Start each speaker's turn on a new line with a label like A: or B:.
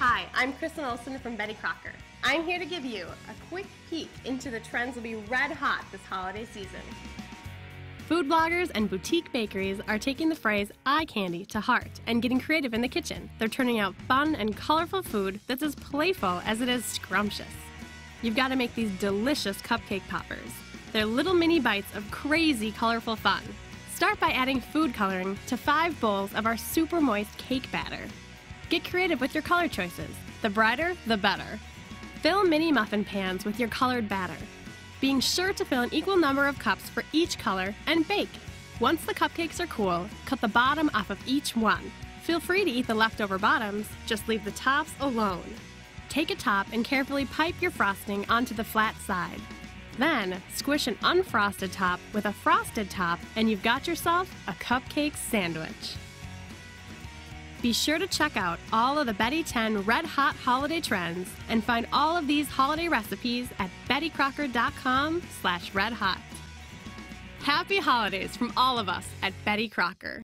A: Hi, I'm Kristen Olson from Betty Crocker. I'm here to give you a quick peek into the trends will be red hot this holiday season. Food bloggers and boutique bakeries are taking the phrase eye candy to heart and getting creative in the kitchen. They're turning out fun and colorful food that's as playful as it is scrumptious. You've got to make these delicious cupcake poppers. They're little mini bites of crazy colorful fun. Start by adding food coloring to 5 bowls of our super moist cake batter. Get creative with your color choices. The brighter, the better. Fill mini muffin pans with your colored batter, being sure to fill an equal number of cups for each color and bake. Once the cupcakes are cool, cut the bottom off of each one. Feel free to eat the leftover bottoms, just leave the tops alone. Take a top and carefully pipe your frosting onto the flat side. Then, squish an unfrosted top with a frosted top and you've got yourself a cupcake sandwich. Be sure to check out all of the Betty 10 Red Hot Holiday Trends and find all of these holiday recipes at bettycrocker.com/redhot. Happy holidays from all of us at Betty Crocker.